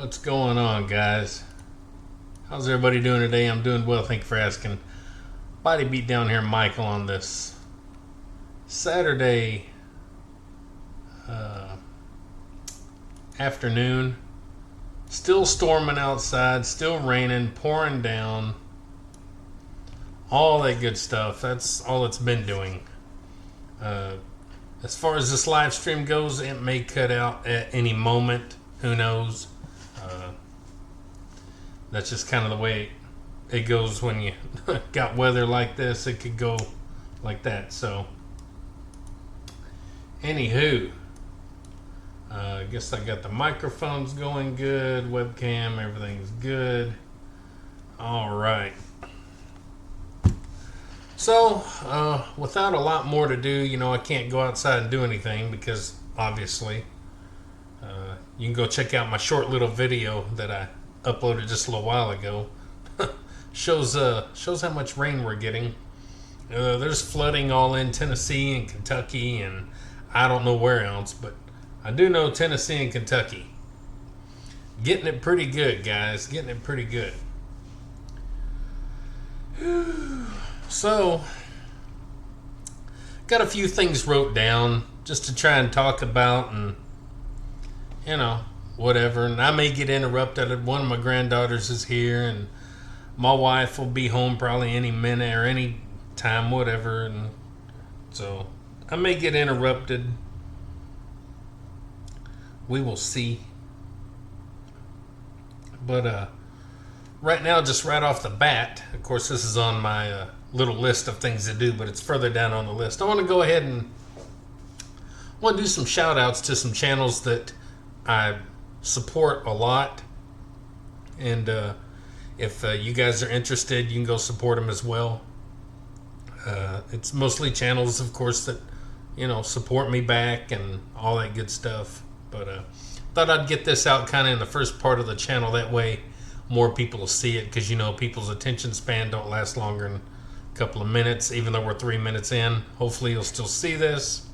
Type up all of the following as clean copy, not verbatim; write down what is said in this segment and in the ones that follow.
What's going on, guys? How's everybody doing today? I'm doing well, thank you for asking. Body beat down here, Michael, on this Saturday afternoon. Still storming outside, still raining, pouring down, all that good stuff. That's all it's been doing. As far as this live stream goes, it may cut out at any moment. Who knows? That's just kind of the way it goes when you got weather like this. It could go like that. So, anywho, I guess I got the microphones going good, webcam, everything's good. All right. So, without a lot more to do, I can't go outside and do anything because obviously, you can go check out my short little video that I uploaded just a little while ago. shows how much rain we're getting. There's flooding all in Tennessee and Kentucky, and I don't know where else, but I do know Tennessee and Kentucky. Getting it pretty good, guys. Getting it pretty good. So, got a few things wrote down just to try and talk about, and whatever. And I may get interrupted. One of my granddaughters is here, and my wife will be home probably any minute or any time, whatever. And so I may get interrupted. We will see. But right now, just right off the bat, of course, this is on my little list of things to do, but it's further down on the list. I want to go ahead and do some shout outs to some channels that I support a lot, and if you guys are interested, you can go support them as well. It's mostly channels, of course, that support me back and all that good stuff, but thought I'd get this out kind of in the first part of the channel, that way more people will see it, because people's attention span don't last longer than a couple of minutes, even though we're 3 minutes in. Hopefully you'll still see this.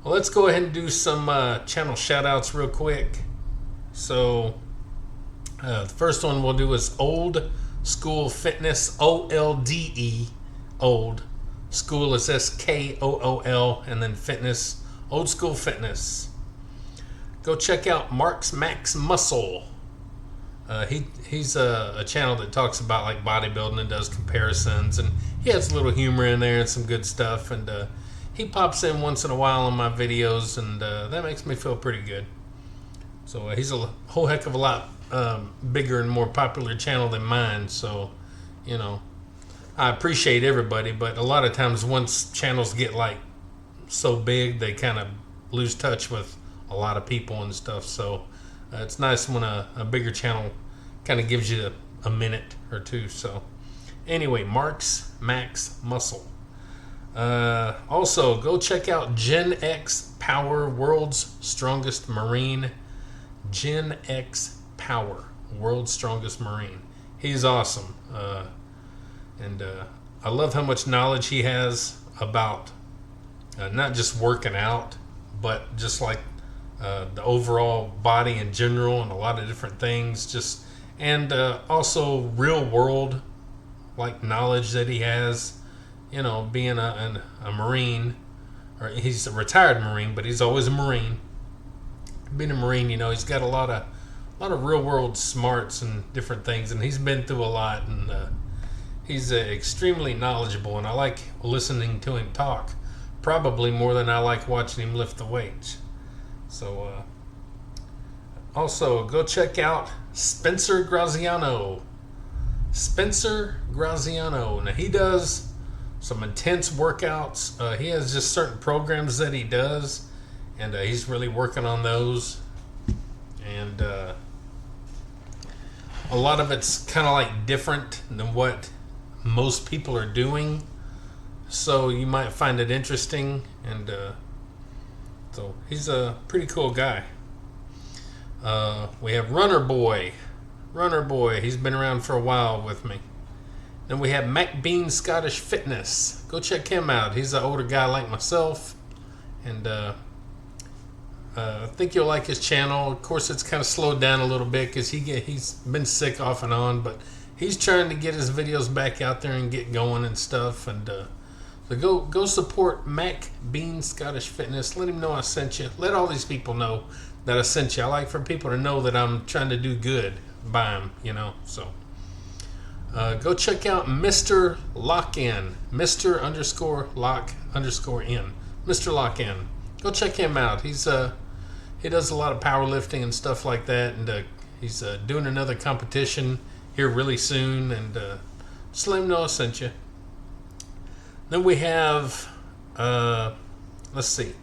Well, let's go ahead and do some channel shout outs real quick. So, the first one we'll do is Old School Fitness, OLDE, Old. School is SKOOL, and then Fitness, Old School Fitness. Go check out Mark's Max Muscle. He's a channel that talks about like bodybuilding and does comparisons, and he has a little humor in there and some good stuff, and he pops in once in a while on my videos, and that makes me feel pretty good. So he's a whole heck of a lot bigger and more popular channel than mine. So, I appreciate everybody, but a lot of times once channels get like so big, they kind of lose touch with a lot of people and stuff. So it's nice when a bigger channel kind of gives you a minute or two. So anyway, Mark's Max Muscle. Also, go check out Gen X Power, World's Strongest Marine. Gen X Power, World's Strongest Marine. He's awesome. And I love how much knowledge he has about not just working out, but just like the overall body in general and a lot of different things. And also real world like knowledge that he has. Being a Marine, or he's a retired Marine, but he's always a Marine. Being a Marine, he's got a lot of real world smarts and different things, and he's been through a lot, and he's extremely knowledgeable, and I like listening to him talk, probably more than I like watching him lift the weights. So also go check out Spencer Graziano. Spencer Graziano. Now he does some intense workouts. He has just certain programs that he does, and he's really working on those. And a lot of it's kind of like different than what most people are doing, so you might find it interesting. And so he's a pretty cool guy. We have Runner Boy. He's been around for a while with me. Then we have Mac Bean Scottish Fitness. Go check him out. He's an older guy like myself, and I think you'll like his channel. Of course, it's kind of slowed down a little bit because he's been sick off and on, but he's trying to get his videos back out there and get going and stuff. And so go support Mac Bean Scottish Fitness. Let him know I sent you. Let all these people know that I sent you. I like for people to know that I'm trying to do good by them, you know. So go check out Mr. Lock-In, Mr. _ Lock _ In, Mr. Lock-In. Go check him out. He does a lot of powerlifting and stuff like that, and he's doing another competition here really soon. And just let him know I sent you. Then we have, let's see.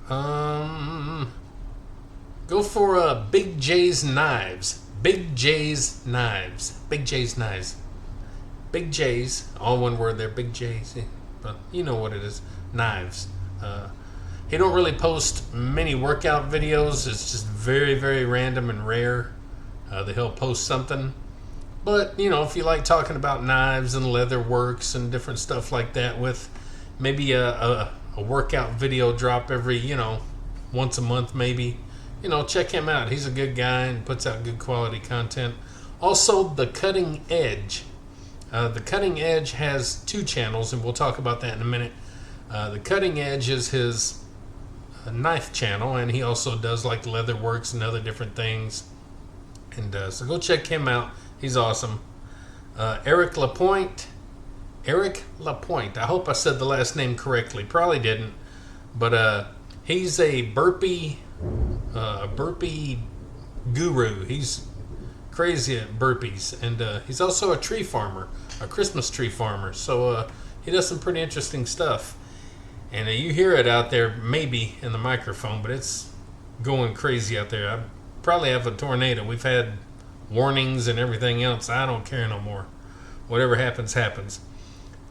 Go for Big J's Knives. Big J's Knives. Big J's Knives. Big J's, all one word there. Big J's. But you know what it is. Knives. He don't really post many workout videos. It's just very, very random and rare that he'll post something. But, you know, if you like talking about knives and leather works and different stuff like that, with maybe a workout video drop every, you know, once a month maybe, you know, check him out. He's a good guy and puts out good quality content. Also, The Cutting Edge. The Cutting Edge has 2 channels, and we'll talk about that in a minute. The Cutting Edge is his knife channel, and he also does like leather works and other different things. And so go check him out. He's awesome. Eric Lapointe. Eric Lapointe. I hope I said the last name correctly. Probably didn't. But he's a burpee guru. He's crazy at burpees. And he's also a tree farmer, a Christmas tree farmer. So he does some pretty interesting stuff. And you hear it out there maybe in the microphone, but it's going crazy out there. I probably have a tornado. We've had warnings and everything else. I don't care no more. Whatever happens, happens.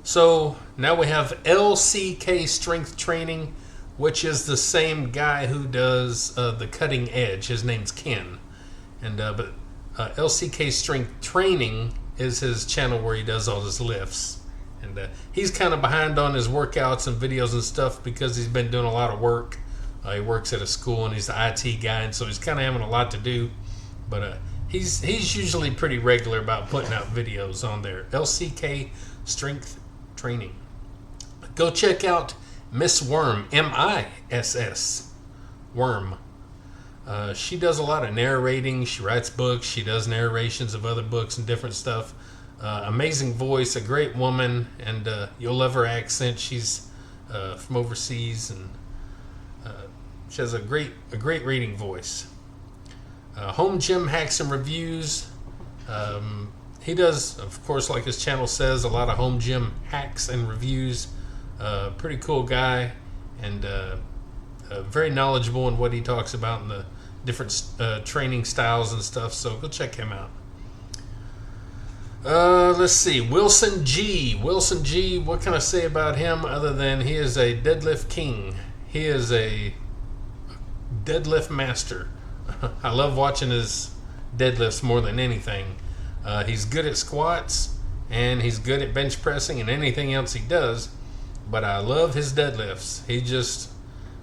So now we have LCK Strength Training, which is the same guy who does The Cutting Edge. His name's Ken. And but LCK Strength Training is his channel where he does all his lifts. And he's kind of behind on his workouts and videos and stuff because he's been doing a lot of work. He works at a school and he's the IT guy, and so he's kind of having a lot to do. But he's usually pretty regular about putting out videos on there. LCK Strength Training. Go check out Miss Worm, MISS Worm. She does a lot of narrating. She writes books. She does narrations of other books and different stuff. Amazing voice, a great woman, and you'll love her accent. She's from overseas, and she has a great reading voice. Home Gym Hacks and Reviews. He does, of course, like his channel says, a lot of home gym hacks and reviews. Pretty cool guy, and very knowledgeable in what he talks about in the different training styles and stuff. So go check him out. Let's see, Wilson G. Wilson G, what can I say about him other than he is a deadlift king? He is a deadlift master. I love watching his deadlifts more than anything. He's good at squats, and he's good at bench pressing and anything else he does, but I love his deadlifts. He just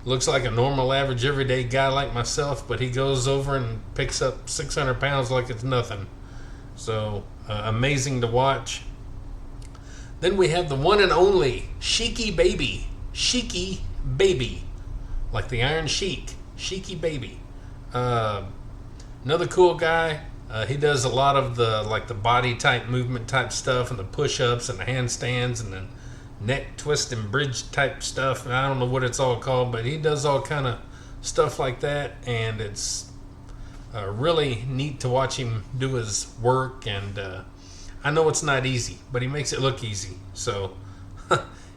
looks like a normal, average, everyday guy like myself, but he goes over and picks up 600 pounds like it's nothing. So amazing to watch. Then we have the one and only Sheiky Baby. Sheiky Baby, like the Iron Sheik. Sheiky Baby. Another cool guy. He does a lot of the body type movement type stuff, and the push-ups and the handstands and the neck twist and bridge type stuff. I don't know what it's all called, but he does all kind of stuff like that, and it's really neat to watch him do his work. And I know it's not easy, but he makes it look easy. So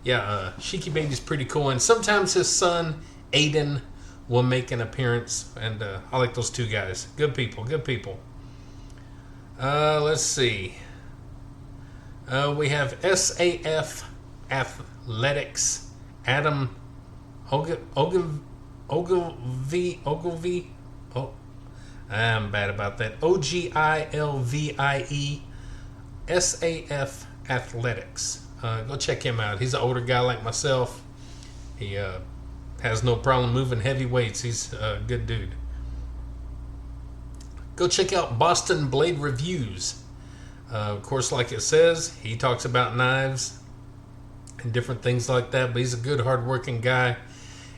yeah, Sheiky Baby's pretty cool, and sometimes his son Aiden will make an appearance, and I like those 2 guys. Good people. Let's see. We have SAF Athletics. Adam Ogilvie. Oh, I'm bad about that. OGILVIE. SAF Athletics. Go check him out. He's an older guy like myself. He has no problem moving heavy weights. He's a good dude. Go check out Boston Blade Reviews. Of course, like it says, he talks about knives and different things like that, but he's a good, hard-working guy.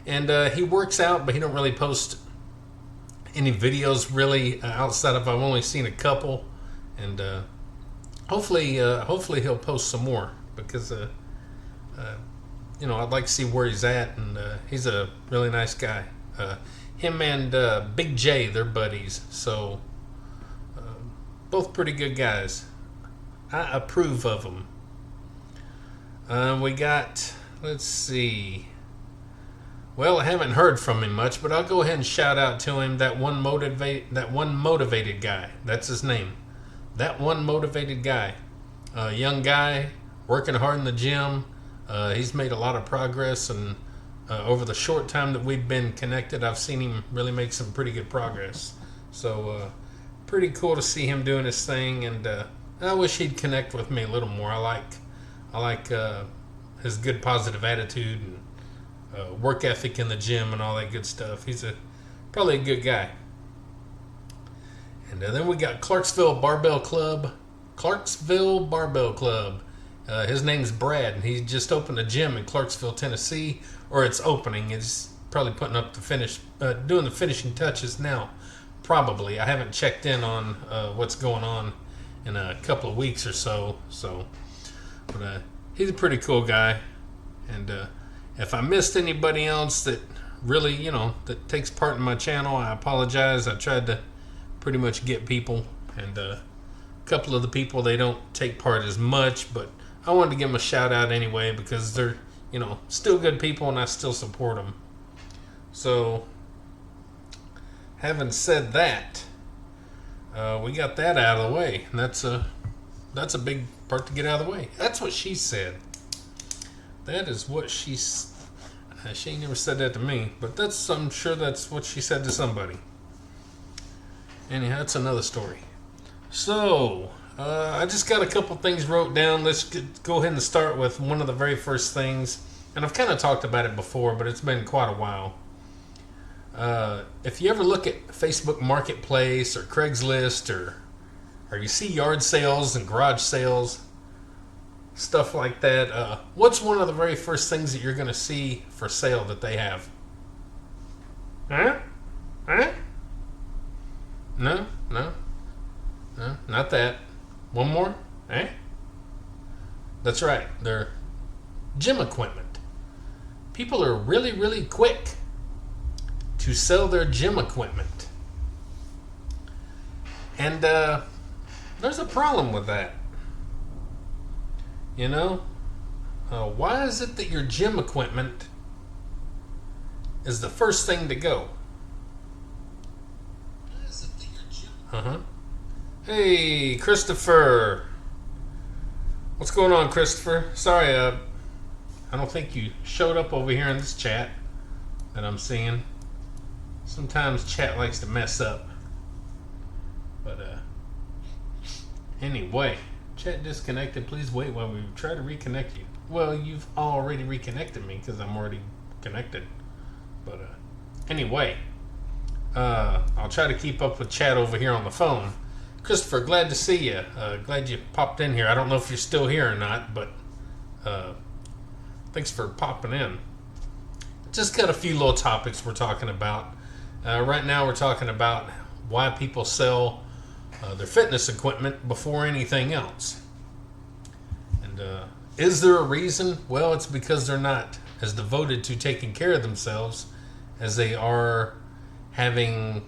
And he works out, but he don't really post any videos really outside of, I've only seen a couple. And hopefully he'll post some more, because I'd like to see where he's at, and he's a really nice guy. Him and Big J, they're buddies, so both pretty good guys. I approve of them. We got, let's see. Well, I haven't heard from him much, but I'll go ahead and shout out to him. That one motivated guy. That's his name. That one motivated guy. Young guy, working hard in the gym. He's made a lot of progress, and over the short time that we've been connected, I've seen him really make some pretty good progress. So, pretty cool to see him doing his thing, and I wish he'd connect with me a little more. I like his good positive attitude and work ethic in the gym and all that good stuff. He's probably a good guy. And then we got Clarksville Barbell Club. His name's Brad, and he just opened a gym in Clarksville, Tennessee, or it's opening. It's probably putting up doing the finishing touches now. Probably. I haven't checked in on what's going on in a couple of weeks or so. But he's a pretty cool guy. And if I missed anybody else that really, that takes part in my channel, I apologize. I tried to pretty much get people, and a couple of the people, they don't take part as much, but I wanted to give them a shout out anyway, because they're, still good people, and I still support them. So, having said that, we got that out of the way, and that's a big part to get out of the way. That's what she said. That is what she ain't never said that to me, but I'm sure that's what she said to somebody. Anyhow, that's another story. So, I just got a couple things wrote down. Let's go ahead and start with one of the very first things. And I've kind of talked about it before, but it's been quite a while. If you ever look at Facebook Marketplace or Craigslist, or you see yard sales and garage sales, stuff like that, what's one of the very first things that you're going to see for sale that they have? Huh? No, not that. One more? That's right. They're gym equipment. People are really, really quick to sell their gym equipment. And there's a problem with that. Why is it that your gym equipment is the first thing to go? Hey, Christopher. What's going on, Christopher? Sorry, I don't think you showed up over here in this chat that I'm seeing. Sometimes chat likes to mess up. But, anyway, chat disconnected. Please wait while we try to reconnect you. Well, you've already reconnected me because I'm already connected. But, anyway, I'll try to keep up with chat over here on the phone. Christopher, glad to see you. Glad you popped in here. I don't know if you're still here or not, but thanks for popping in. Just got a few little topics we're talking about. Right now we're talking about why people sell their fitness equipment before anything else. And is there a reason? Well, it's because they're not as devoted to taking care of themselves as they are having,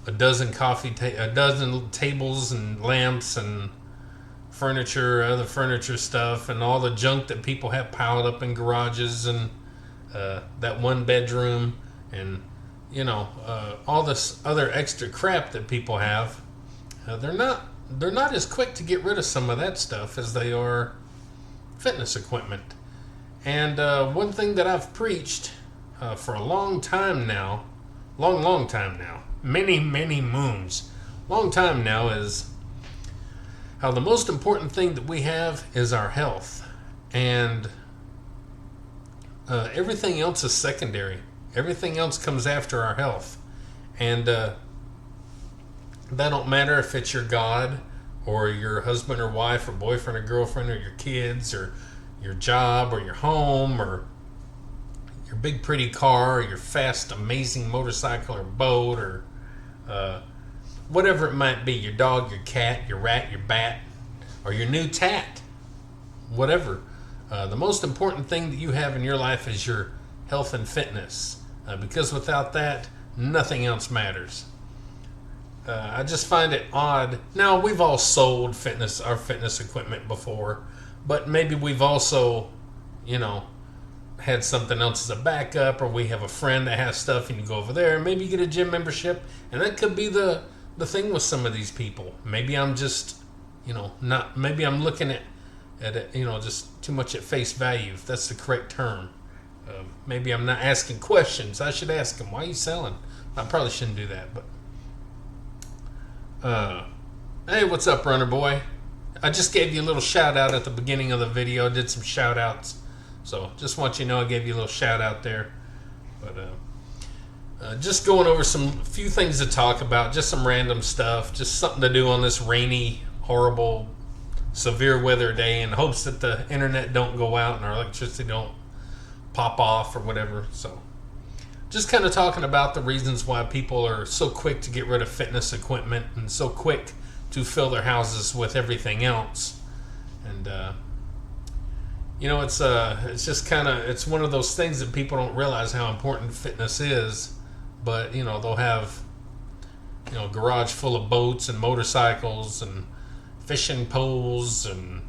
a dozen tables and lamps and other furniture stuff, and all the junk that people have piled up in garages, and that one bedroom, and all this other extra crap that people have. They're not as quick to get rid of some of that stuff as they are fitness equipment. And one thing that I've preached for a long time now, many moons, long time now, is how the most important thing that we have is our health. And Everything else is secondary. Everything else comes after our health. And that don't matter if it's your God or your husband or wife or boyfriend or girlfriend or your kids or your job or your home or your big pretty car or your fast amazing motorcycle or boat or whatever it might be, your dog, your cat, your rat, your bat, or your new tat, whatever. The most important thing that you have in your life is your health and fitness, because without that, nothing else matters. I just find it odd. Now, we've all sold our fitness equipment before, but maybe we've also, had something else as a backup, or we have a friend that has stuff and you go over there. Maybe you get a gym membership, and that could be the thing with some of these people. Maybe I'm just, not. Maybe I'm looking at it, just too much at face value, if that's the correct term. Maybe I'm not asking questions. I should ask them, why are you selling? I probably shouldn't do that, but hey, what's up, runner boy? I just gave you a little shout out at the beginning of the video. I did some shout outs, so just want you to know I gave you a little shout out there. But just going over few things to talk about, just some random stuff, just something to do on this rainy, horrible, severe weather day, in hopes that the internet don't go out and our electricity don't pop off or whatever. So just kind of talking about the reasons why people are so quick to get rid of fitness equipment and so quick to fill their houses with everything else. And it's just kind of, it's one of those things that people don't realize how important fitness is. But they'll have a garage full of boats and motorcycles and fishing poles and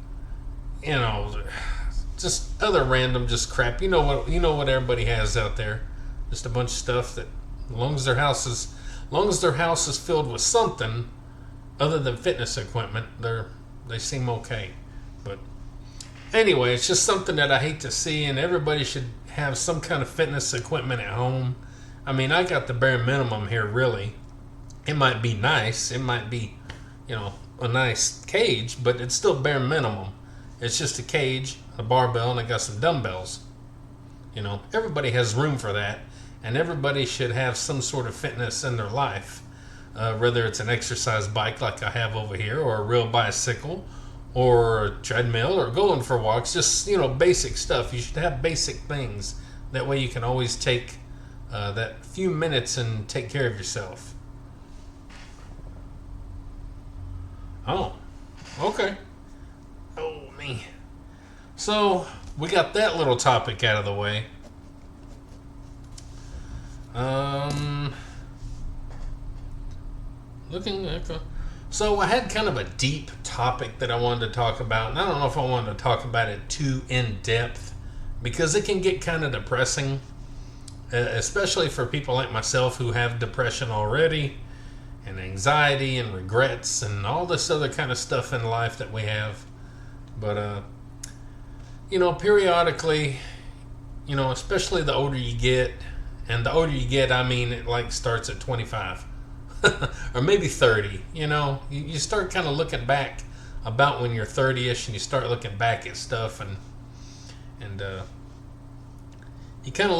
just other random just crap. You know what everybody has out there. Just a bunch of stuff that, as long as their house is filled with something other than fitness equipment, they seem okay. But anyway, it's just something that I hate to see, and everybody should have some kind of fitness equipment at home. I mean, I got the bare minimum here, really. It might be nice. It might be, a nice cage, but it's still bare minimum. It's just a cage, a barbell, and I got some dumbbells. Everybody has room for that, and everybody should have some sort of fitness in their life, whether it's an exercise bike like I have over here, or a real bicycle, or a treadmill, or going for walks. Just basic stuff. You should have basic things. That way you can always take that few minutes and take care of yourself. Oh, okay. Oh, me. So, we got that little topic out of the way. So I had kind of a deep topic that I wanted to talk about, and I don't know if I wanted to talk about it too in depth, because it can get kind of depressing, especially for people like myself who have depression already, and anxiety and regrets and all this other kind of stuff in life that we have. But periodically, especially the older you get, and the older you get, I mean, it like starts at 25 or maybe 30. You start kind of looking back about when you're 30ish, and you start looking back at stuff, and you kind of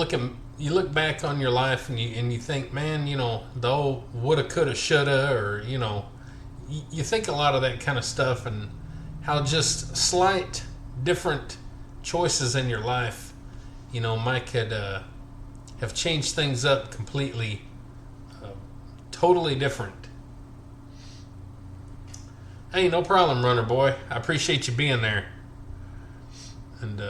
look back on your life, and you think, man, the old woulda, coulda, shoulda, or you think a lot of that kind of stuff, and how just slight different choices in your life, might could have changed things up completely, totally different. Hey, no problem, runner boy. I appreciate you being there. And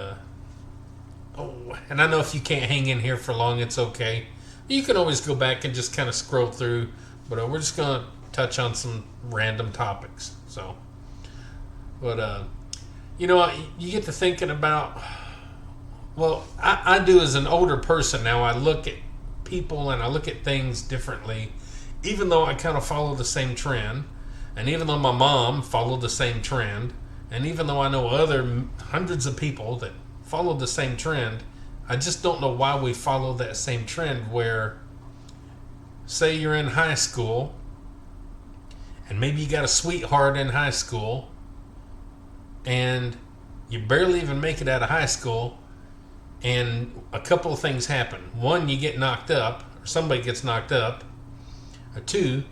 and I know if you can't hang in here for long, it's okay. You can always go back and just kind of scroll through, but we're just gonna touch on some random topics. So, but you get to thinking about, well, I do as an older person now. I look at people and I look at things differently, even though I kind of follow the same trend, and even though my mom followed the same trend, and even though I know other hundreds of people that follow the same trend, I just don't know why we follow that same trend where, say you're in high school, and maybe you got a sweetheart in high school, and you barely even make it out of high school, and a couple of things happen. One, you get knocked up, or somebody gets knocked up. Or two,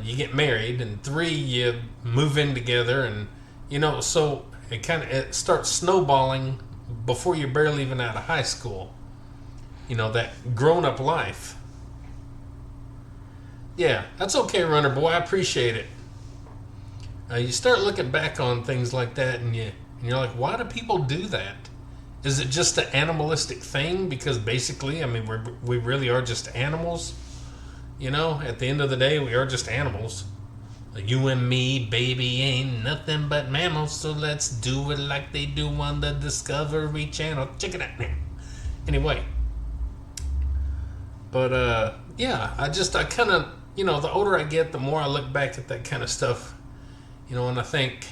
you get married, and three, you move in together, and so it starts snowballing before you're barely even out of high school. That grown-up life. Yeah, that's okay, Runner Boy. I appreciate it. You start looking back on things like that, and you're like, why do people do that? Is it just an animalistic thing? Because basically, I mean, we really are just animals. At the end of the day, we are just animals. You and me, baby, ain't nothing but mammals, so let's do it like they do on the Discovery Channel. Check it out now. Anyway. But, yeah, I kind of, the older I get, the more I look back at that kind of stuff, and I think,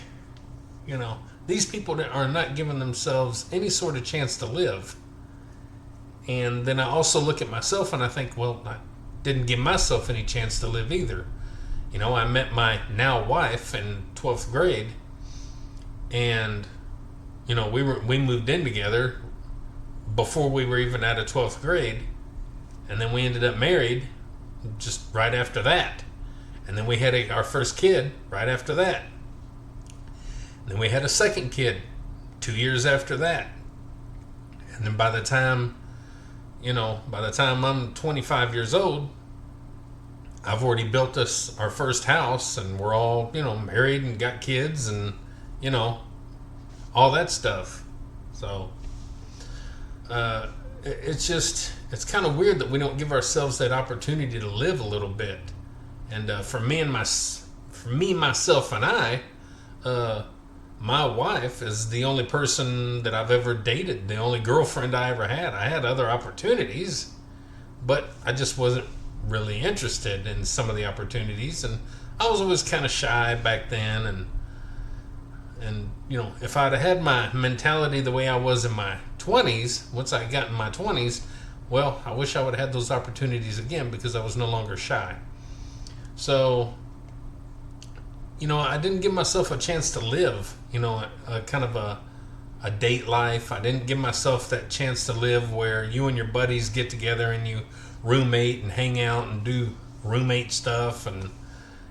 these people that are not giving themselves any sort of chance to live. And then I also look at myself and I think, well, I didn't give myself any chance to live either. I met my now wife in 12th grade, and, we moved in together before we were even out of 12th grade. And then we ended up married just right after that. And then we had our first kid right after that. And then we had a second kid 2 years after that. And then by the time I'm 25 years old, I've already built us our first house, and we're all, married and got kids and, all that stuff. So, it's kind of weird that we don't give ourselves that opportunity to live a little bit. And for me, myself, and I, my wife is the only person that I've ever dated, the only girlfriend I ever had. I had other opportunities, but I just wasn't really interested in some of the opportunities, and I was always kind of shy back then. And if I'd have had my mentality the way I was in my 20s, once I got in my 20s, well, I wish I would have had those opportunities again, because I was no longer shy. So, I didn't give myself a chance to live, a kind of a date life. I didn't give myself that chance to live where you and your buddies get together and you roommate and hang out and do roommate stuff. And,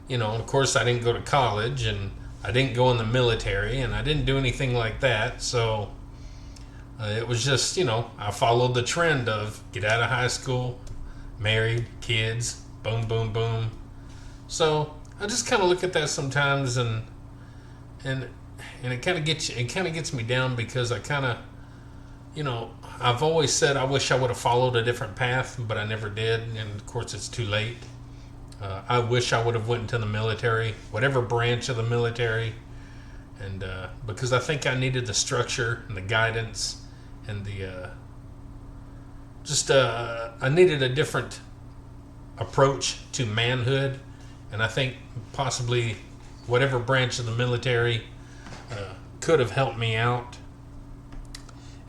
of course, I didn't go to college, and I didn't go in the military, and I didn't do anything like that. So it was just, I followed the trend of get out of high school, married, kids, boom, boom, boom. So I just kind of look at that sometimes, and it kind of gets me down, because I kind of, I've always said I wish I would have followed a different path, but I never did, and of course it's too late. I wish I would have went into the military, whatever branch of the military, and because I think I needed the structure and the guidance and the I needed a different approach to manhood, and I think possibly whatever branch of the military could have helped me out.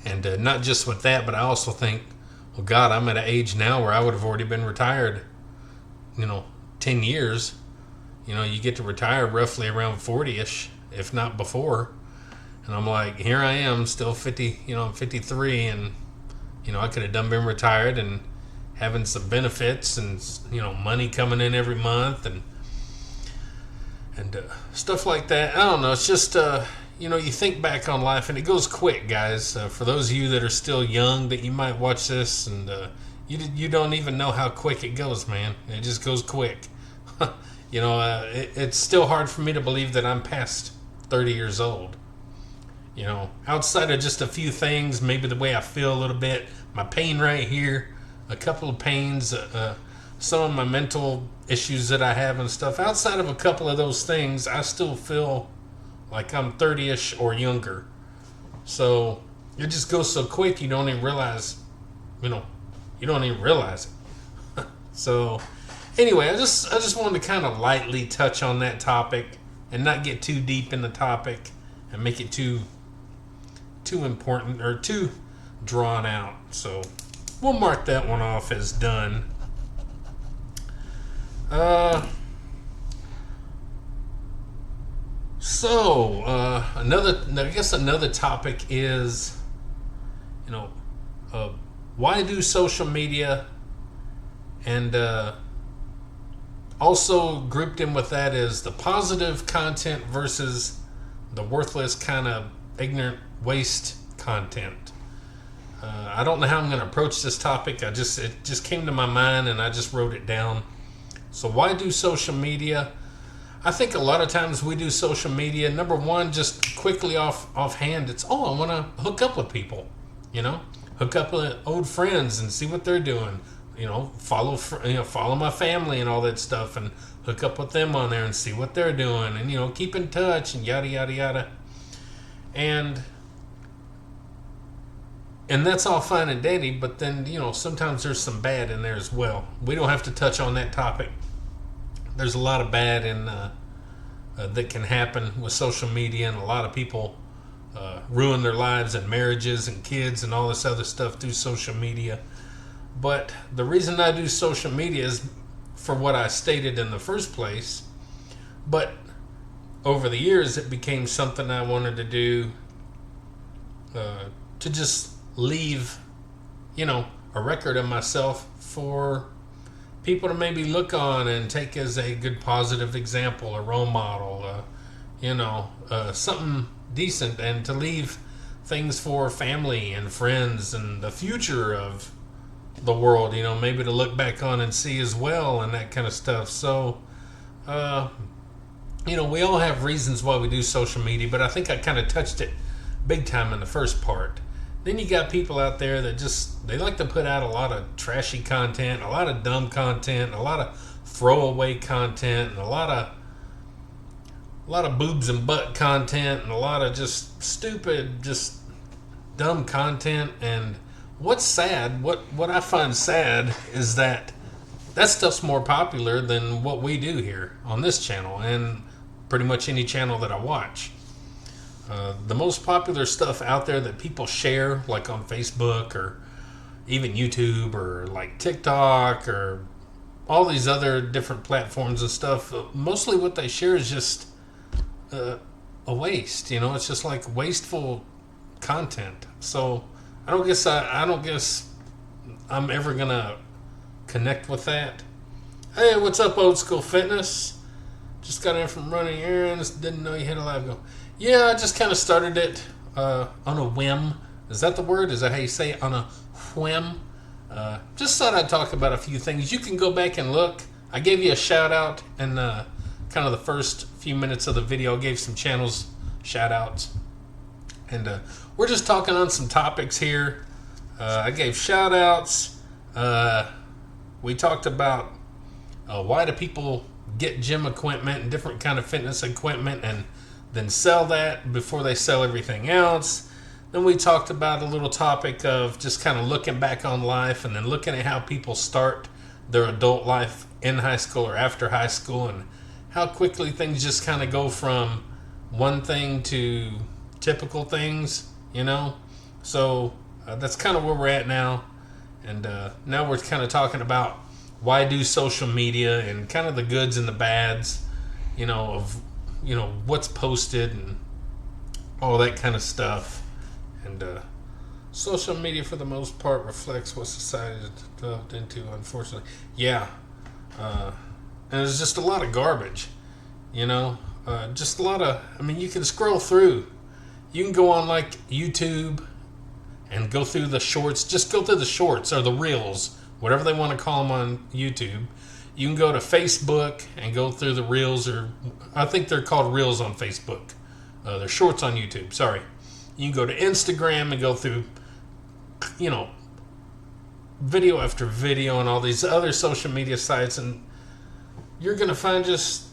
And not just with that, but I also think, well, God, I'm at an age now where I would have already been retired, 10 years. You get to retire roughly around 40-ish, if not before. And I'm like, here I am, still 50, I'm 53, and, I could have been retired and having some benefits and, money coming in every month and stuff like that. I don't know. It's just, you think back on life, and it goes quick, guys. For those of you that are still young, that you might watch this, and you don't even know how quick it goes, man. It just goes quick. It's still hard for me to believe that I'm past 30 years old. Outside of just a few things, maybe the way I feel a little bit, my pain right here, a couple of pains, some of my mental issues that I have and stuff. Outside of a couple of those things, I still feel like I'm 30-ish or younger. So it just goes so quick, you don't even realize, you don't even realize it. So anyway, I just wanted to kind of lightly touch on that topic and not get too deep in the topic and make it too important or too drawn out. So we'll mark that one off as done. Another topic is, why do social media, and also grouped in with that is the positive content versus the worthless kind of ignorant waste content. I don't know how I'm going to approach this topic. It just came to my mind and I just wrote it down. So why do social media? I think a lot of times we do social media. Number one, just quickly offhand, it's I want to hook up with people. Hook up with old friends and see what they're doing. Follow my family and all that stuff, and hook up with them on there and see what they're doing, and keep in touch and yada yada yada. And that's all fine and dandy, but then sometimes there's some bad in there as well. We don't have to touch on that topic. There's a lot of bad that can happen with social media, and a lot of people ruin their lives and marriages and kids and all this other stuff through social media. But the reason I do social media is for what I stated in the first place. But over the years, it became something I wanted to do to just leave, a record of myself for people to maybe look on and take as a good positive example, a role model, something decent, and to leave things for family and friends and the future of the world, maybe to look back on and see as well, and that kind of stuff. So, we all have reasons why we do social media, but I think I kind of touched it big time in the first part. Then you got people out there that they like to put out a lot of trashy content, a lot of dumb content, a lot of throwaway content, and a lot of boobs and butt content, and a lot of just stupid, just dumb content. And what's sad, what I find sad is that stuff's more popular than what we do here on this channel and pretty much any channel that I watch. The most popular stuff out there that people share, like on Facebook or even YouTube or like TikTok or all these other different platforms and stuff, mostly what they share is just a waste. It's just like wasteful content. So I don't guess I'm ever gonna connect with that. Hey, what's up, Old School Fitness? Just got in from running errands. Didn't know you had a live go. Yeah, I just kind of started it on a whim. Is that the word? Is that how you say it? On a whim? Just thought I'd talk about a few things. You can go back and look. I gave you a shout out in kind of the first few minutes of the video. I gave some channels shout outs. And we're just talking on some topics here. I gave shout outs. We talked about why do people get gym equipment and different kind of fitness equipment and then sell that before they sell everything else. Then we talked about a little topic of just kind of looking back on life and then looking at how people start their adult life in high school or after high school, and how quickly things just kind of go from one thing to typical things, So that's kind of where we're at now. And now we're kind of talking about why do social media and kind of the goods and the bads, of what's posted and all that kind of stuff. And social media for the most part reflects what society is developed into, unfortunately. Yeah. And there's just a lot of garbage, just a lot of, you can scroll through. You can go on like YouTube and go through the shorts. Just go through the shorts or the reels, whatever they want to call them on YouTube. You can go to Facebook and go through the reels, or I think they're called reels on Facebook. They're shorts on YouTube, sorry. You can go to Instagram and go through, video after video and all these other social media sites, and you're going to find just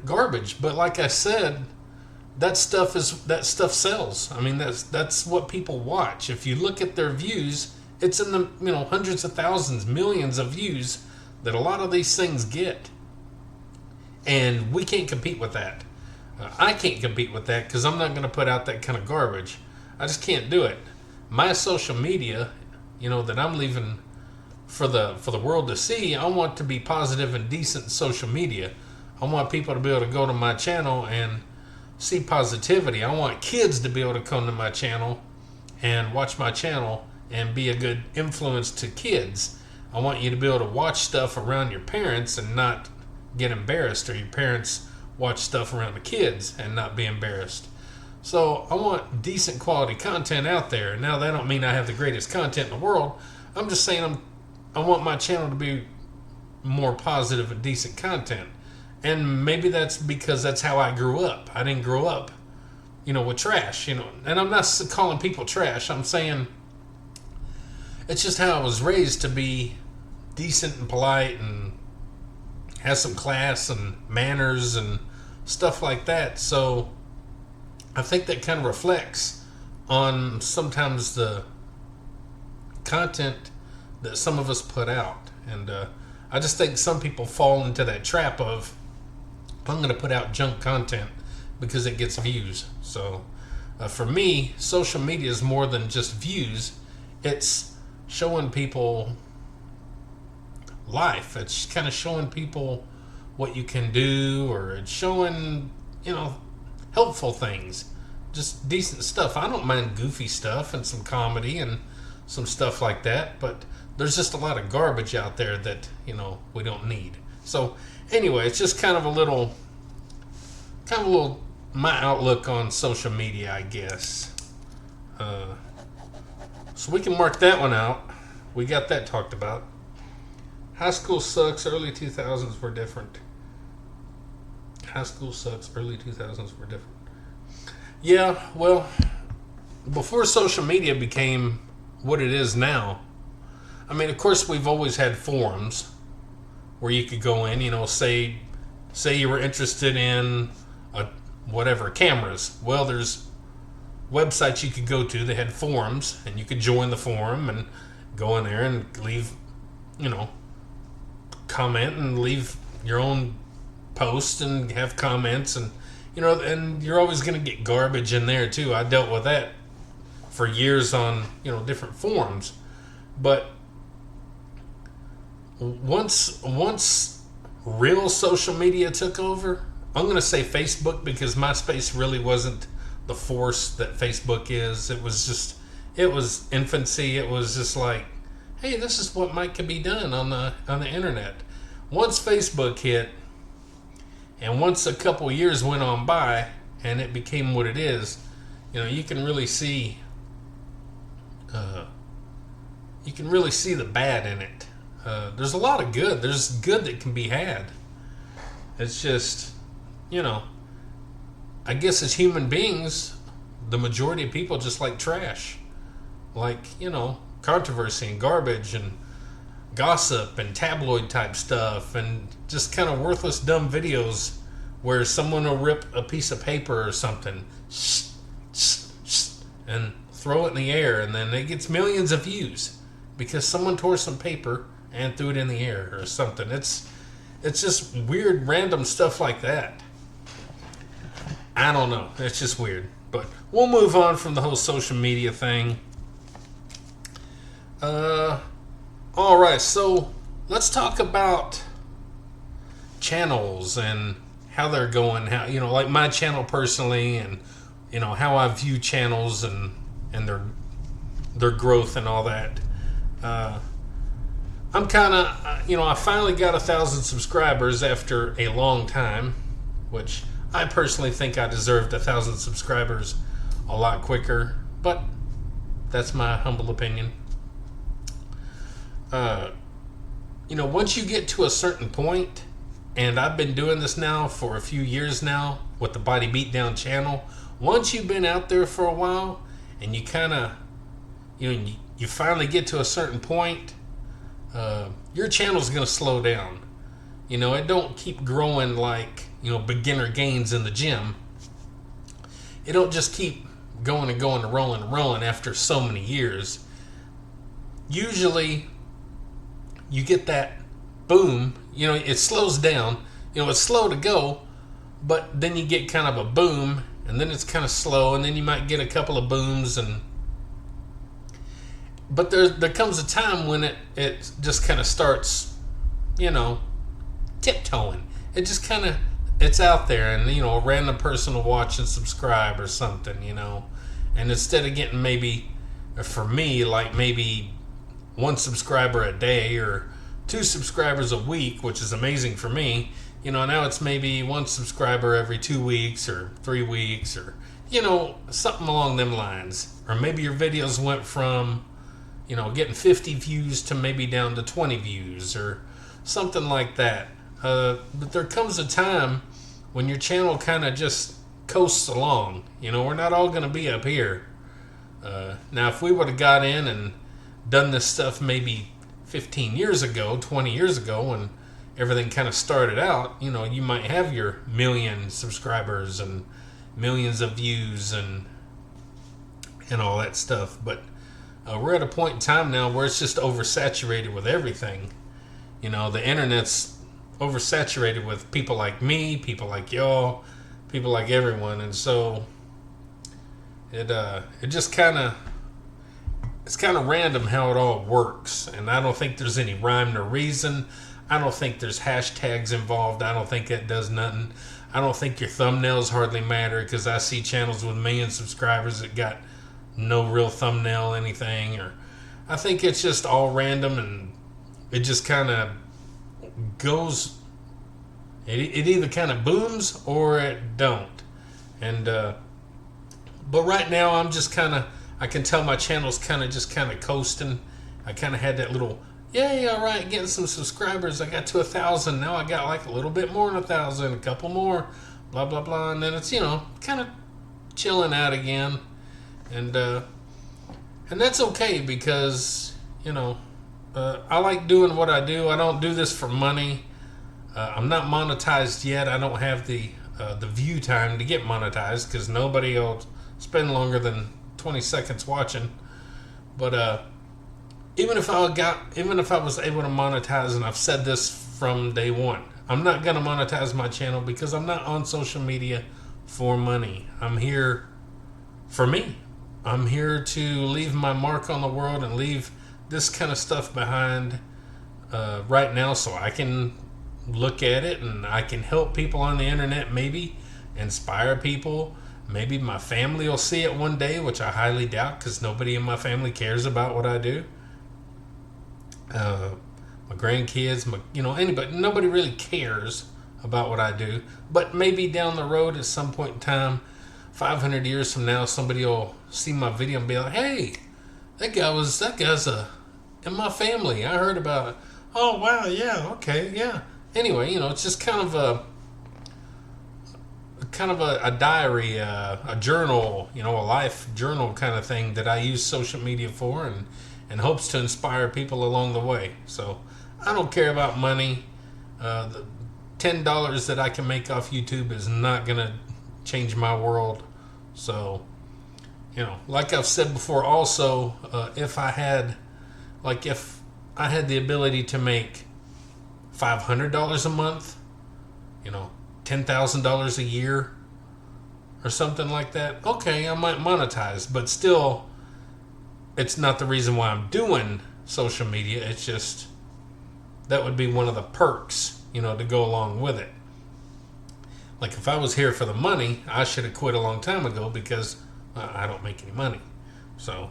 garbage. But like I said, that stuff sells. That's what people watch. If you look at their views, it's in the hundreds of thousands, millions of views that a lot of these things get. And we can't compete with that. I can't compete with that because I'm not going to put out that kind of garbage. I just can't do it. My social media, that I'm leaving for the world to see, I want to be positive and decent social media. I want people to be able to go to my channel and see positivity. I want kids to be able to come to my channel and watch my channel and be a good influence to kids. I want you to be able to watch stuff around your parents and not get embarrassed, or your parents watch stuff around the kids and not be embarrassed. So I want decent quality content out there. Now, that don't mean I have the greatest content in the world. I'm just saying I want my channel to be more positive and decent content. And maybe that's because that's how I grew up. I didn't grow up, with trash, And I'm not calling people trash. I'm saying it's just how I was raised, to be decent and polite and have some class and manners and stuff like that. So I think that kind of reflects on sometimes the content that some of us put out. And I just think some people fall into that trap of, I'm going to put out junk content because it gets views. So for me, social media is more than just views. It's showing people life. It's kind of showing people what you can do, or it's showing, helpful things, just decent stuff. I don't mind goofy stuff and some comedy and some stuff like that, but there's just a lot of garbage out there that, we don't need. So anyway, it's just kind of a little my outlook on social media, I guess. So we can mark that one out. We got that talked about. High school sucks. Early 2000s were different. High school sucks. Early 2000s were different. Yeah, well, before social media became what it is now, I mean, of course, we've always had forums where you could go in, say you were interested in cameras. Well, there's websites you could go to that had forums, and you could join the forum and go in there and leave, comment and leave your own post and have comments, and and you're always going to get garbage in there too. I dealt with that for years on different forums, but once real social media took over, I'm going to say Facebook, because MySpace really wasn't the force that Facebook is. It was infancy. It was just like, hey, this is what can be done on the internet. Once Facebook hit, and once a couple years went on by, and it became what it is, you can really see the bad in it. There's a lot of good. There's good that can be had. It's just, I guess as human beings, the majority of people just like trash. Like, controversy and garbage and gossip and tabloid type stuff, and just kind of worthless, dumb videos where someone will rip a piece of paper or something and throw it in the air, and then it gets millions of views because someone tore some paper and threw it in the air or something. It's just weird, random stuff like that. I don't know. It's just weird. But we'll move on from the whole social media thing. All right, so let's talk about channels and how they're going. How, like my channel personally, and how I view channels and their growth and all that. I'm kind of, I finally got 1,000 subscribers after a long time, which I personally think I deserved 1,000 subscribers a lot quicker, but that's my humble opinion. Once you get to a certain point, and I've been doing this now for a few years now with the Body Beatdown channel, once you've been out there for a while, and you kind of, you finally get to a certain point, your channel's going to slow down. It don't keep growing like, beginner gains in the gym. It don't just keep going and going and rolling after so many years. Usually, you get that boom, it slows down. It's slow to go, but then you get kind of a boom, and then it's kind of slow, and then you might get a couple of booms, but there comes a time when it just kind of starts, tiptoeing. It just kind of, it's out there, and a random person will watch and subscribe or something, and instead of getting maybe for me, like maybe 1 subscriber a day or 2 subscribers a week, which is amazing for me. Now it's maybe 1 subscriber every 2 weeks or 3 weeks, or something along them lines. Or maybe your videos went from getting 50 views to maybe down to 20 views or something like that. But there comes a time when your channel kind of just coasts along. We're not all going to be up here. Now, if we would have got in and done this stuff maybe 15 years ago, 20 years ago, when everything kind of started out, you might have your million subscribers and millions of views and all that stuff. But we're at a point in time now where it's just oversaturated with everything. The internet's oversaturated with people like me, people like y'all, people like everyone. And so it just it's kind of random how it all works. And I don't think there's any rhyme nor reason. I don't think there's hashtags involved. I don't think that does nothing. I don't think your thumbnails hardly matter, because I see channels with 1 million subscribers that got no real thumbnail anything. Or I think it's just all random, and it just kind of goes. It either kind of booms or it don't. And but right now I'm just I can tell my channel's kind of coasting. I kind of had that little, yay, all right, getting some subscribers. I got to 1,000. Now I got like a little bit more than 1,000, a couple more, blah, blah, blah. And then it's, kind of chilling out again. And that's okay, because, I like doing what I do. I don't do this for money. I'm not monetized yet. I don't have the view time to get monetized, because nobody will spend longer than 20 seconds watching. But even if I was able to monetize, and I've said this from day one, I'm not gonna monetize my channel, because I'm not on social media for money. I'm here for me. I'm here to leave my mark on the world and leave this kind of stuff behind right now, so I can look at it and I can help people on the internet, maybe inspire people. Maybe my family will see it one day, which I highly doubt, because nobody in my family cares about what I do. My grandkids, anybody, nobody really cares about what I do. But maybe down the road at some point in time, 500 years from now, somebody will see my video and be like, hey, that guy's in my family. I heard about it. Oh, wow, yeah, okay, yeah. Anyway, it's just kind of a diary, a journal, a life journal kind of thing that I use social media for, and hopes to inspire people along the way. So I don't care about money. The $10 that I can make off YouTube is not going to change my world. So, like I've said before also, if I had the ability to make $500 a month, $10,000 a year or something like that, okay, I might monetize. But still, it's not the reason why I'm doing social media. It's just that would be one of the perks, to go along with it. Like, if I was here for the money, I should have quit a long time ago, because I don't make any money. So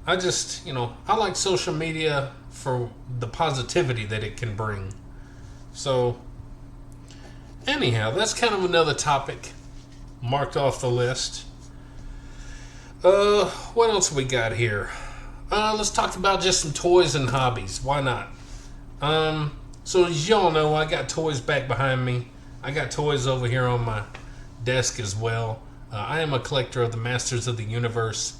I just, I like social media for the positivity that it can bring. So anyhow, that's kind of another topic marked off the list. What else we got here? Let's talk about just some toys and hobbies. Why not? So as y'all know, I got toys back behind me. I got toys over here on my desk as well. I am a collector of the Masters of the Universe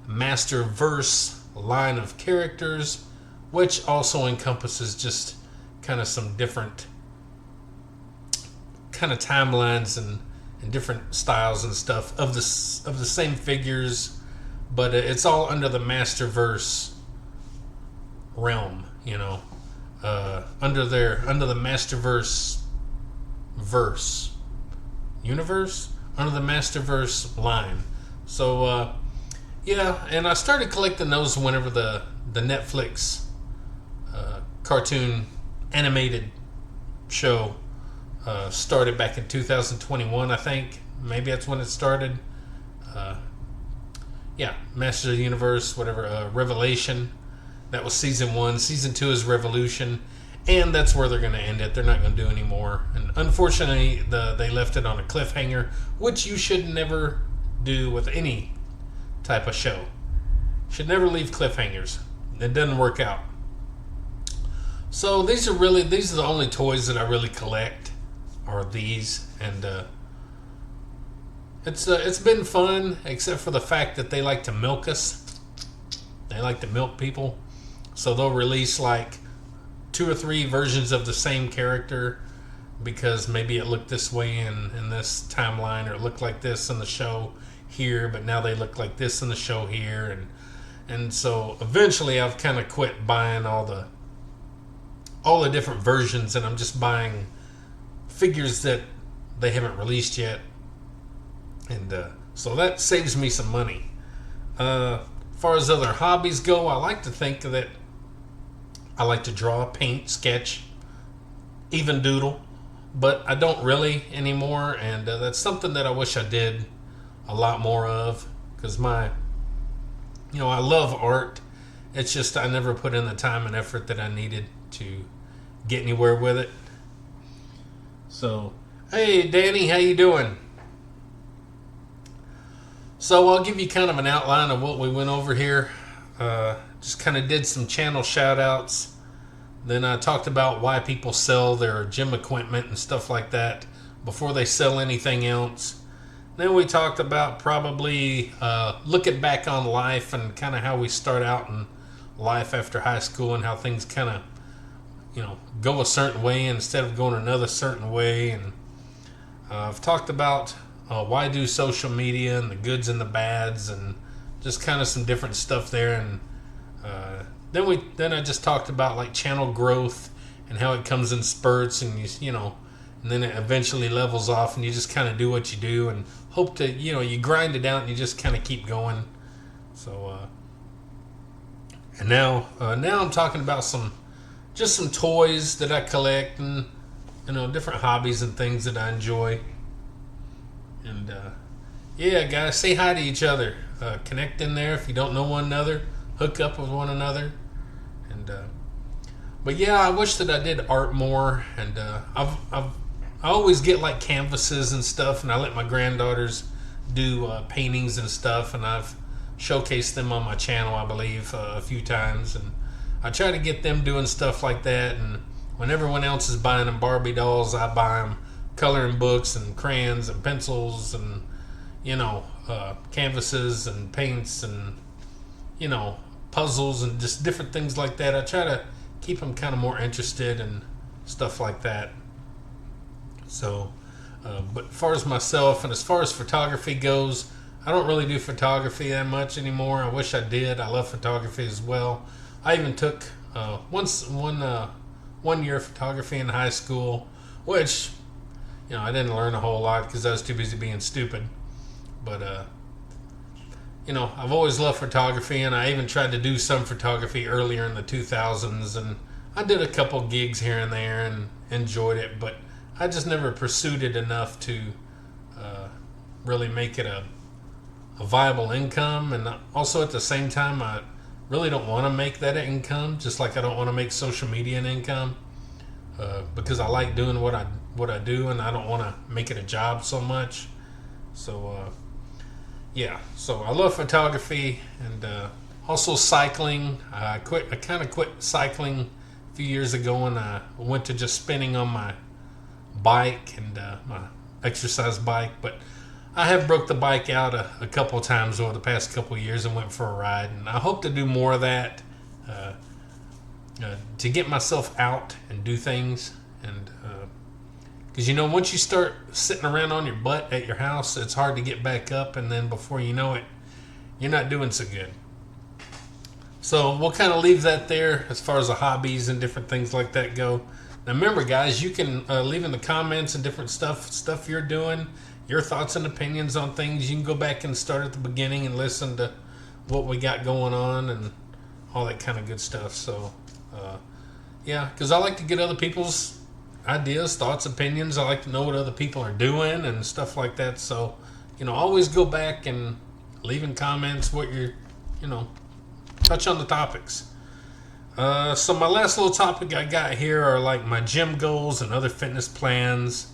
Masterverse line of characters, which also encompasses just kind of some different kind of timelines and different styles and stuff of the same figures, but it's all under the Masterverse realm, under the Masterverse universe, under the Masterverse line. So yeah, and I started collecting those whenever the Netflix cartoon animated show started back in 2021, I think. Maybe that's when it started. yeah, Masters of the Universe, whatever, Revelation. That was season 1. Season 2 is Revolution, and that's where they're going to end it. They're not going to do any more. And unfortunately, they left it on a cliffhanger, which you should never do with any type of show. Should never leave cliffhangers. It doesn't work out. So these are the only toys that I really collect, are these, and it's been fun, except for the fact that they like to milk us. They like to milk people. So they'll release like 2 or 3 versions of the same character because maybe it looked this way in this timeline, or it looked like this in the show here, but now they look like this in the show here, and so eventually I've kind of quit buying all the different versions, and I'm just buying figures that they haven't released yet, and so that saves me some money. As far as other hobbies go, I like to think that I like to draw, paint, sketch, even doodle, but I don't really anymore, and that's something that I wish I did a lot more of, because I love art. It's just I never put in the time and effort that I needed to get anywhere with it. So, hey Danny, how you doing? So I'll give you kind of an outline of what we went over here. Just kind of did some channel shout outs. Then I talked about why people sell their gym equipment and stuff like that before they sell anything else. Then we talked about probably looking back on life and kind of how we start out in life after high school, and how things kind of, go a certain way instead of going another certain way. And I've talked about why do social media and the goods and the bads, and just kind of some different stuff there. And then I just talked about like channel growth and how it comes in spurts, and and then it eventually levels off, and you just kind of do what you do and hope to, you grind it out, and you just kind of keep going. So and now I'm talking about some toys that I collect, and different hobbies and things that I enjoy. And yeah, guys, say hi to each other. Connect in there if you don't know one another. Hook up with one another. And but yeah, I wish that I did art more. And I always get like canvases and stuff, and I let my granddaughters do paintings and stuff, and I've showcased them on my channel, I believe, a few times. And I try to get them doing stuff like that. And when everyone else is buying them Barbie dolls, I buy them coloring books and crayons and pencils and canvases and paints and puzzles and just different things like that. I try to keep them kind of more interested and stuff like that. So but as far as myself and as far as photography goes, I don't really do photography that much anymore. I wish I did. I love photography as well. I even took one year of photography in high school, which I didn't learn a whole lot because I was too busy being stupid. But I've always loved photography, and I even tried to do some photography earlier in the 2000s, and I did a couple gigs here and there and enjoyed it, but I just never pursued it enough to really make it a viable income. And also at the same time, I really don't want to make that income, just like I don't want to make social media an income, because I like doing what I do, and I don't want to make it a job so much. So yeah, so I love photography, and also cycling. I kind of quit cycling a few years ago, and I went to just spinning on my bike and my exercise bike. But I have broke the bike out a couple of times over the past couple of years and went for a ride, and I hope to do more of that to get myself out and do things. And because once you start sitting around on your butt at your house, it's hard to get back up, and then before you know it, you're not doing so good. So we'll kind of leave that there as far as the hobbies and different things like that go. Now remember, guys, you can leave in the comments and different stuff you're doing, your thoughts and opinions on things. You can go back and start at the beginning and listen to what we got going on and all that kind of good stuff. So yeah, because I like to get other people's ideas, thoughts, opinions. I like to know what other people are doing and stuff like that. So always go back and leaving comments, what you're, you know, touch on the topics. So my last little topic I got here are like my gym goals and other fitness plans,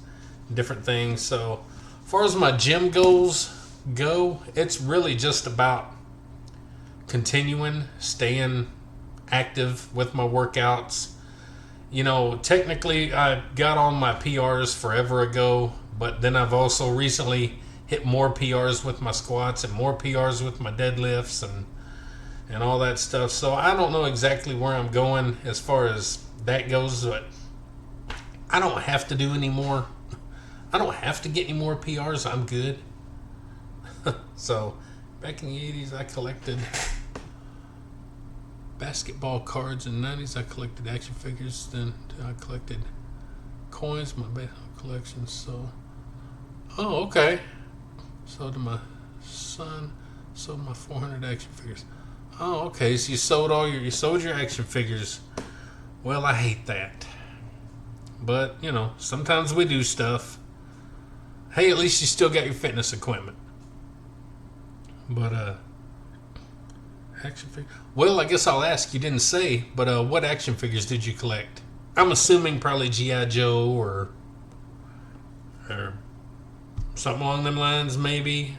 different things. So as far as my gym goals go, it's really just about continuing, staying active with my workouts. You know, technically I got on my PRs forever ago, but then I've also recently hit more PRs with my squats and more PRs with my deadlifts and all that stuff. So I don't know exactly where I'm going as far as that goes, but I don't have to do any more. I don't have to get any more PRs. I'm good. So back in the 80s, I collected basketball cards. In the 90s, I collected action figures. Then I collected coins, my baseball collection. So, oh, okay. Sold to my son. Sold my 400 action figures. Oh, okay. So you sold your action figures. Well, I hate that. But, you know, sometimes we do stuff. Hey, at least you still got your fitness equipment. But, action figure. Well, I guess I'll ask. You didn't say, but what action figures did you collect? I'm assuming probably G.I. Joe or something along them lines, maybe.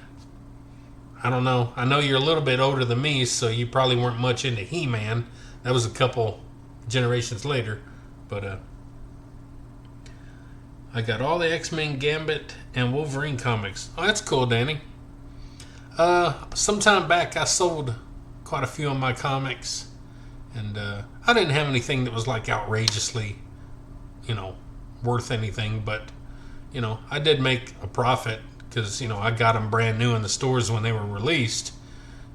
I don't know. I know you're a little bit older than me, so you probably weren't much into He-Man. That was a couple generations later. But I got all the X-Men, Gambit, and Wolverine comics. Oh, that's cool, Danny. Sometime back, I sold quite a few of my comics, and I didn't have anything that was like outrageously, you know, worth anything, but, you know, I did make a profit because, you know, I got them brand new in the stores when they were released,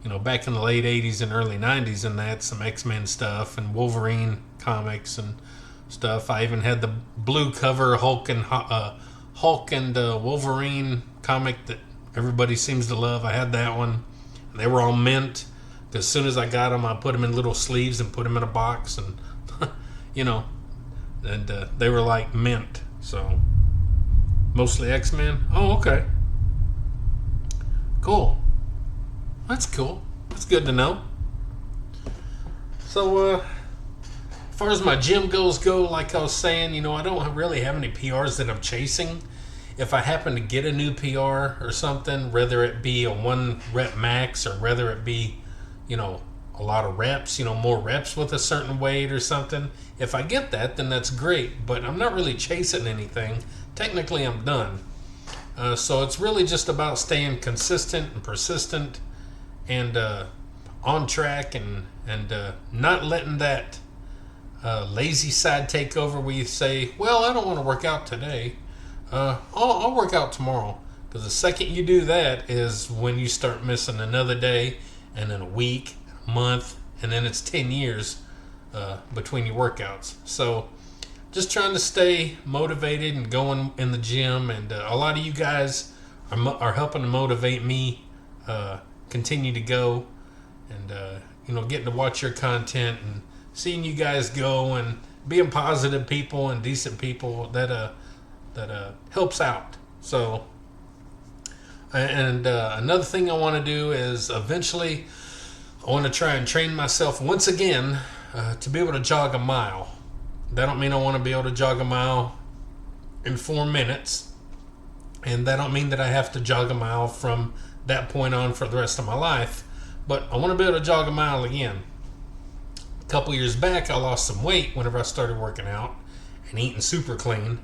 you know, back in the late 80s and early 90s, and that, some X-Men stuff and Wolverine comics and stuff. I even had the blue cover Hulk and Wolverine comic that everybody seems to love. I had that one. They were all mint. As soon as I got them, I put them in little sleeves and put them in a box, and you know, and they were like mint. So mostly X-Men. Oh, okay, cool. That's cool. That's good to know. So as far as my gym goals go, like I was saying, you know, I don't really have any PRs that I'm chasing. If I happen to get a new PR or something, whether it be a 1 rep max or whether it be, you know, a lot of reps, you know, more reps with a certain weight or something, if I get that, then that's great. But I'm not really chasing anything. Technically, I'm done. So it's really just about staying consistent and persistent and on track and not letting that lazy side take over where you say, well, I don't want to work out today. I'll work out tomorrow. Because the second you do that is when you start missing another day, and then a week, a month, and then it's 10 years between your workouts. So just trying to stay motivated and going in the gym. And a lot of you guys are helping to motivate me continue to go. And, you know, getting to watch your content and seeing you guys go and being positive people and decent people that helps out. So, and another thing I want to do is eventually I want to try and train myself once again to be able to jog a mile. That don't mean I want to be able to jog a mile in 4 minutes, and that don't mean that I have to jog a mile from that point on for the rest of my life, but I want to be able to jog a mile again. A couple years back, I lost some weight whenever I started working out and eating super clean.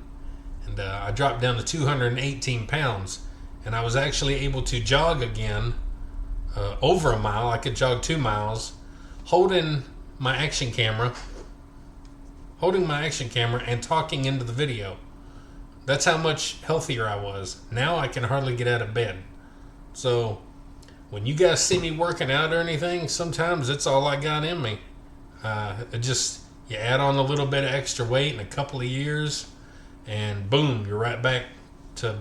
And I dropped down to 218 pounds. And I was actually able to jog again over a mile. I could jog 2 miles holding my action camera and talking into the video. That's how much healthier I was. Now I can hardly get out of bed. So when you guys see me working out or anything, sometimes it's all I got in me. You add on a little bit of extra weight in a couple of years, and boom, you're right back to,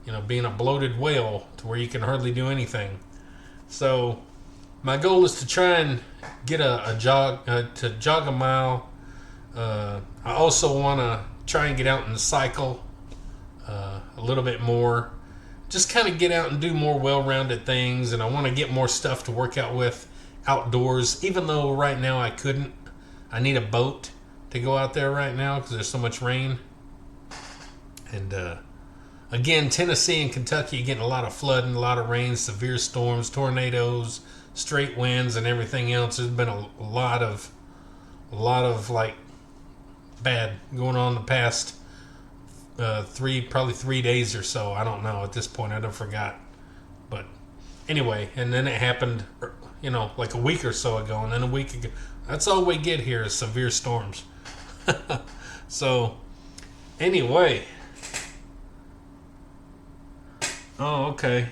you know, being a bloated whale to where you can hardly do anything. So my goal is to try and get to jog a mile. I also want to try and get out and cycle a little bit more. just kind of get out and do more well-rounded things, and I want to get more stuff to work out with outdoors, even though right now I couldn't. I need a boat to go out there right now because there's so much rain. And again, Tennessee and Kentucky getting a lot of flooding, a lot of rain, severe storms, tornadoes, straight winds, and everything else. There's been a lot of like bad going on the past probably 3 days or so. I don't know at this point. I don't forgot. But anyway, and then it happened, like a week or so ago, and then a week ago. That's all we get here is severe storms. So anyway. Oh, okay.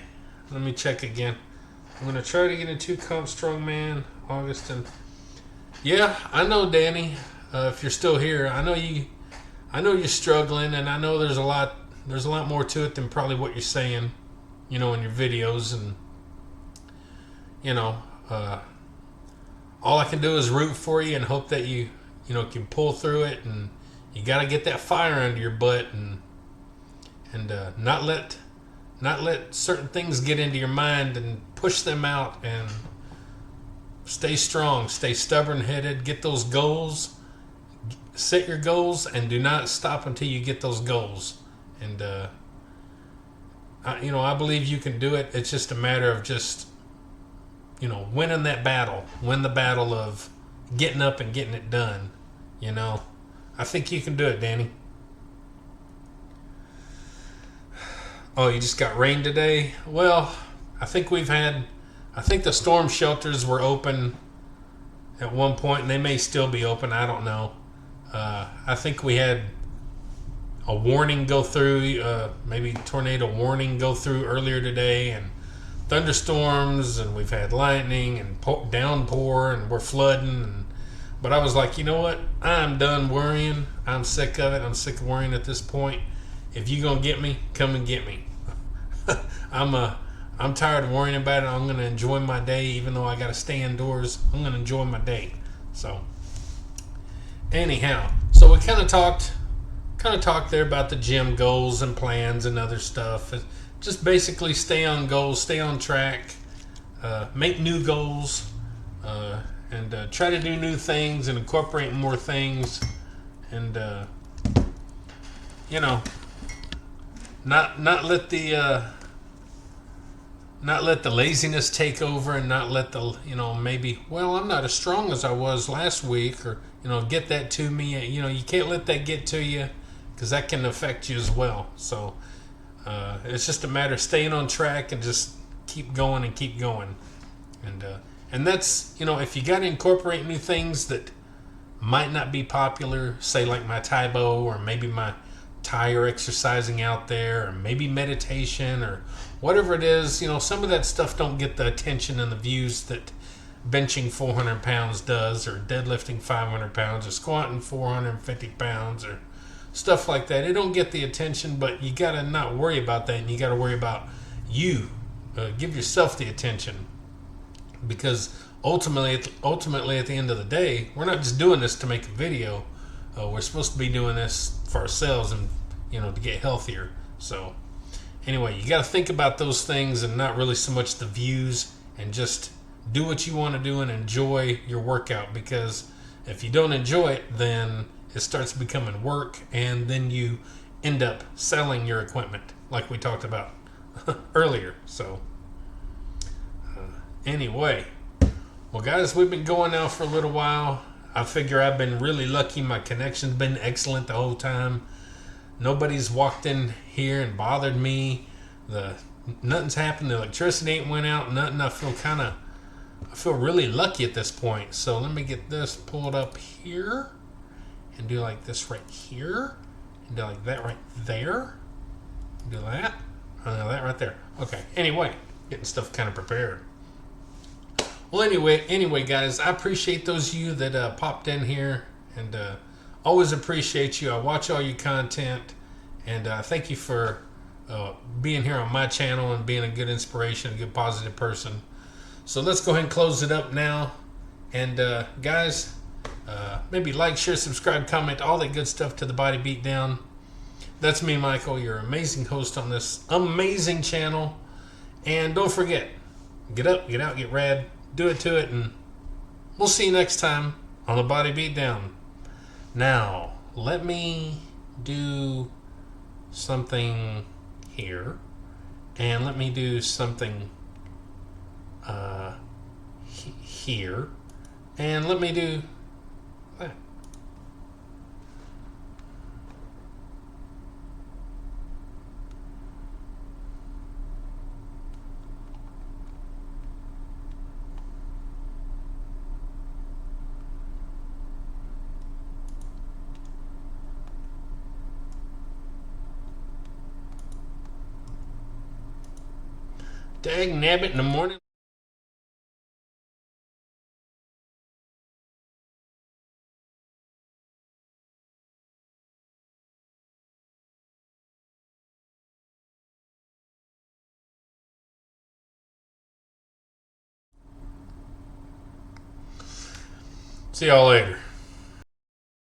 Let me check again. I'm going to try to get into Comp Strongman, August. And yeah, I know, Danny, if you're still here, I know you're struggling, and I know there's a lot more to it than probably what you're saying, in your videos. And, all I can do is root for you and hope that you can pull through it. And you got to get that fire under your butt and not let certain things get into your mind and push them out, and stay strong, stay stubborn-headed, get those goals, set your goals, and do not stop until you get those goals. And, I believe you can do it. It's just a matter of just, winning that battle. Win the battle of getting up and getting it done. I think you can do it, Danny. Oh, you just got rain today? Well, I think the storm shelters were open at one point, and they may still be open. I don't know. I think we had a warning go through, maybe tornado warning go through earlier today, and thunderstorms, and we've had lightning and downpour, and we're flooding. But I was like, you know what? I'm done worrying. I'm sick of it. I'm sick of worrying at this point. If you're going to get me, come and get me. I'm tired of worrying about it. I'm going to enjoy my day, even though I got to stay indoors. I'm going to enjoy my day. So, anyhow, so we kind of talked there about the gym goals and plans and other stuff. Just basically stay on goals, stay on track, make new goals, and try to do new things and incorporate more things, and not let the laziness take over, and not let the maybe, well, I'm not as strong as I was last week, or get that to me. You can't let that get to you, because that can affect you as well. So it's just a matter of staying on track and just keep going and keep going. And that's, if you got to incorporate new things that might not be popular, say like my Tae Bo, or maybe my Thai or exercising out there, or maybe meditation, or whatever it is, some of that stuff don't get the attention and the views that benching 400 pounds does, or deadlifting 500 pounds, or squatting 450 pounds, or stuff like that. It don't get the attention, but you got to not worry about that, and you got to worry about you. Give yourself the attention. Because ultimately at the end of the day, we're not just doing this to make a video. We're supposed to be doing this for ourselves and to get healthier. So anyway, you got to think about those things and not really so much the views, and just do what you want to do and enjoy your workout. Because if you don't enjoy it, then it starts becoming work, and then you end up selling your equipment, like we talked about earlier. So anyway, well, guys, we've been going now for a little while. I figure I've been really lucky. My connection's been excellent the whole time. Nobody's walked in here and bothered me. Nothing's happened. The electricity ain't went out. Nothing. I feel really lucky at this point. So let me get this pulled up here, and do like this right here, and do like that right there. Do that. That right there. Okay. Anyway, getting stuff kind of prepared. Well, anyway, guys, I appreciate those of you that popped in here, and always appreciate you. I watch all your content, and thank you for being here on my channel and being a good inspiration, a good positive person. So let's go ahead and close it up now. And guys, maybe like, share, subscribe, comment, all that good stuff to the Body Beatdown. That's me, Michael, your amazing host on this amazing channel. And don't forget, get up, get out, get rad, do it to it, and we'll see you next time on the Body Beatdown. Now, let me do something here, and let me do something here, and let me do that. Dag nabbit in the morning. See y'all later.